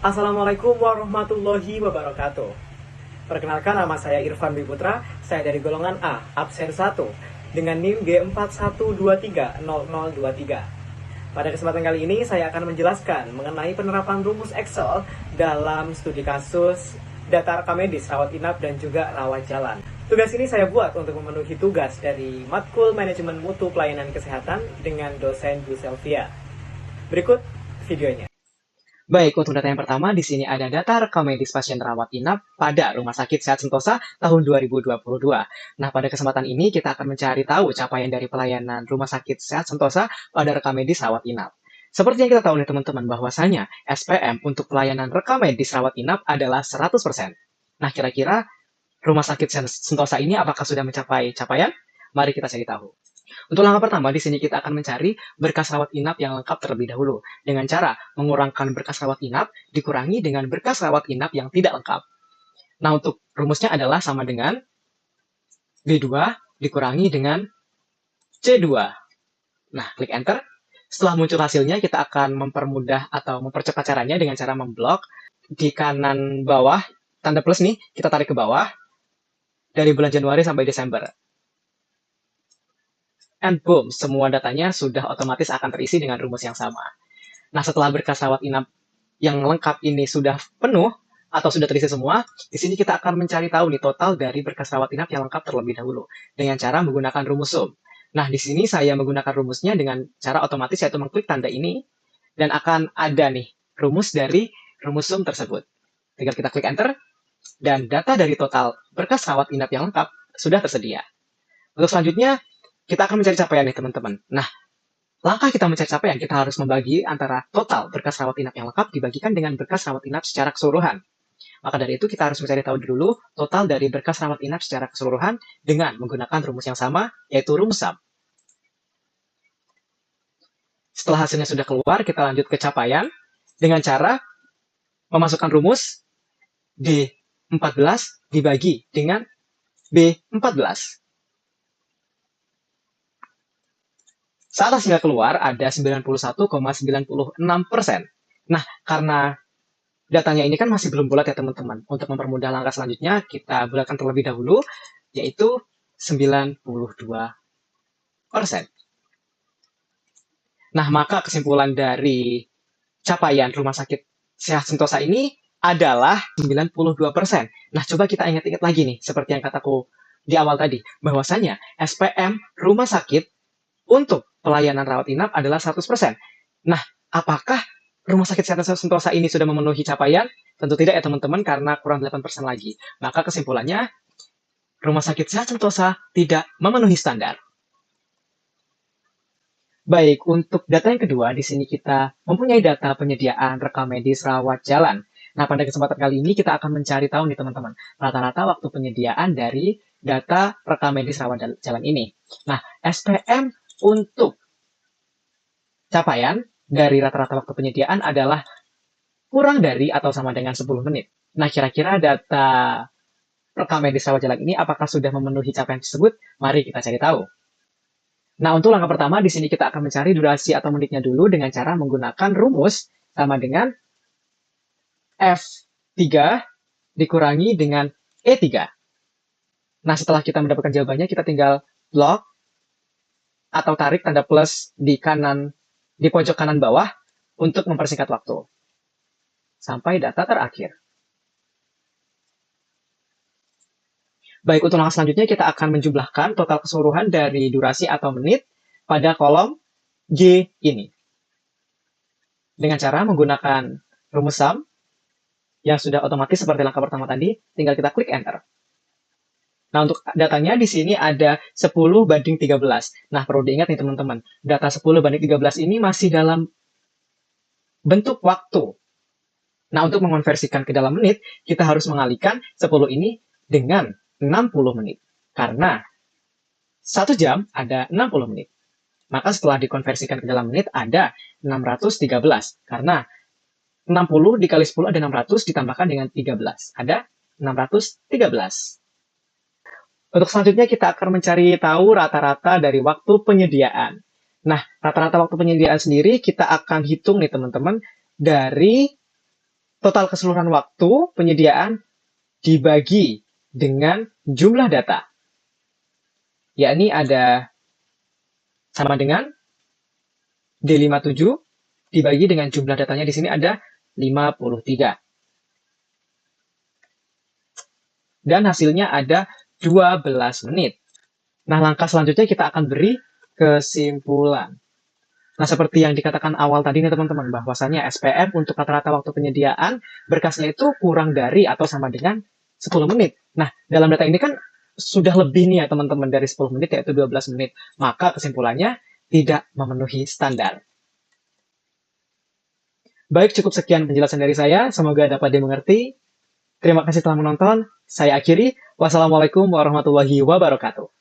Assalamualaikum warahmatullahi wabarakatuh. Perkenalkan, nama saya Irfan Dwi Putra, saya dari golongan A, absen 1, dengan NIM G41230023. Pada kesempatan kali ini saya akan menjelaskan mengenai penerapan rumus Excel dalam studi kasus data rekam medis, rawat inap, dan juga rawat jalan. Tugas ini saya buat untuk memenuhi tugas dari Matkul Manajemen Mutu Pelayanan Kesehatan dengan dosen Bu Selvia. Berikut videonya. Baik, untuk data yang pertama, di sini ada data rekam medis pasien rawat inap pada Rumah Sakit Sehat Sentosa tahun 2022. Nah, pada kesempatan ini kita akan mencari tahu capaian dari pelayanan Rumah Sakit Sehat Sentosa pada rekam medis rawat inap. Seperti yang kita tahu nih teman-teman, bahwasanya SPM untuk pelayanan rekam medis rawat inap adalah 100%. Nah, kira-kira Rumah Sakit Sentosa ini apakah sudah mencapai capaian? Mari kita cari tahu. Untuk langkah pertama, di sini kita akan mencari berkas rawat inap yang lengkap terlebih dahulu, dengan cara mengurangkan berkas rawat inap dikurangi dengan berkas rawat inap yang tidak lengkap. Nah, untuk rumusnya adalah sama dengan B2 dikurangi dengan C2. Nah, klik enter. Setelah muncul hasilnya, kita akan mempermudah atau mempercepat caranya dengan cara memblok di kanan bawah, tanda plus nih, kita tarik ke bawah, dari bulan Januari sampai Desember. And boom, semua datanya sudah otomatis akan terisi dengan rumus yang sama. Nah, setelah berkas rawat inap yang lengkap ini sudah penuh, atau sudah terisi semua, di sini kita akan mencari tahu nih total dari berkas rawat inap yang lengkap terlebih dahulu, dengan cara menggunakan rumus sum. Nah, di sini saya menggunakan rumusnya dengan cara otomatis, yaitu mengklik tanda ini, dan akan ada nih rumus dari rumus sum tersebut. Tinggal kita klik enter, dan data dari total berkas rawat inap yang lengkap sudah tersedia. Untuk selanjutnya, kita akan mencari capaian nih teman-teman. Nah, langkah kita mencari capaian, kita harus membagi antara total berkas rawat inap yang lengkap dibagikan dengan berkas rawat inap secara keseluruhan. Maka dari itu kita harus mencari tahu dulu total dari berkas rawat inap secara keseluruhan dengan menggunakan rumus yang sama, yaitu rumus sum. Setelah hasilnya sudah keluar, kita lanjut ke capaian dengan cara memasukkan rumus D14 dibagi dengan B14. Saat hasilnya keluar, ada 91,96%. Nah, karena datanya ini kan masih belum bulat ya teman-teman. Untuk mempermudah langkah selanjutnya, kita bulatkan terlebih dahulu, yaitu 92%. Nah, maka kesimpulan dari capaian Rumah Sakit Sehat Sentosa ini adalah 92%. Nah, coba kita ingat-ingat lagi nih, seperti yang kataku di awal tadi, bahwasanya SPM Rumah Sakit untuk pelayanan rawat inap adalah 100%. Nah, apakah Rumah Sakit Sehat Sentosa ini sudah memenuhi capaian? Tentu tidak ya teman-teman, karena kurang 8% lagi. Maka kesimpulannya, Rumah Sakit Sehat Sentosa tidak memenuhi standar. Baik, untuk data yang kedua, di sini kita mempunyai data penyediaan rekam medis rawat jalan. Nah, pada kesempatan kali ini kita akan mencari tahu nih teman-teman, rata-rata waktu penyediaan dari data rekam medis rawat jalan ini. Nah, SPM untuk capaian dari rata-rata waktu penyediaan adalah kurang dari atau sama dengan 10 menit. Nah, kira-kira data rekam medis rawat jalan ini apakah sudah memenuhi capaian tersebut? Mari kita cari tahu. Nah, untuk langkah pertama, di sini kita akan mencari durasi atau menitnya dulu dengan cara menggunakan rumus sama dengan F3 dikurangi dengan E3. Nah, setelah kita mendapatkan jawabannya, kita tinggal blok atau tarik tanda plus di pojok kanan bawah untuk mempersingkat waktu sampai data terakhir. Baik, untuk langkah selanjutnya kita akan menjumlahkan total keseluruhan dari durasi atau menit pada kolom G ini. Dengan cara menggunakan rumus sum yang sudah otomatis seperti langkah pertama tadi, tinggal kita klik enter. Nah, untuk datanya di sini ada 10:13. Nah, perlu diingat nih teman-teman, data 10:13 ini masih dalam bentuk waktu. Nah, untuk mengonversikan ke dalam menit, kita harus mengalihkan 10 ini dengan 60 menit. Karena 1 jam ada 60 menit. Maka setelah dikonversikan ke dalam menit ada 613. Karena 60 dikali 10 ada 600 ditambahkan dengan 13. Ada 613. Untuk selanjutnya kita akan mencari tahu rata-rata dari waktu penyediaan. Nah, rata-rata waktu penyediaan sendiri kita akan hitung nih teman-teman dari total keseluruhan waktu penyediaan dibagi dengan jumlah data. Yakni ada sama dengan D57 dibagi dengan jumlah datanya di sini ada 53. Dan hasilnya ada 12 menit. Nah, langkah selanjutnya kita akan beri kesimpulan. Nah, seperti yang dikatakan awal tadi nih teman-teman, bahwasannya SPM untuk rata-rata waktu penyediaan berkasnya itu kurang dari atau sama dengan 10 menit. Nah, dalam data ini kan sudah lebih nih ya teman-teman dari 10 menit yaitu 12 menit. Maka kesimpulannya tidak memenuhi standar. Baik, cukup sekian penjelasan dari saya. Semoga dapat dimengerti. Terima kasih telah menonton. Saya akhiri. Wassalamualaikum warahmatullahi wabarakatuh.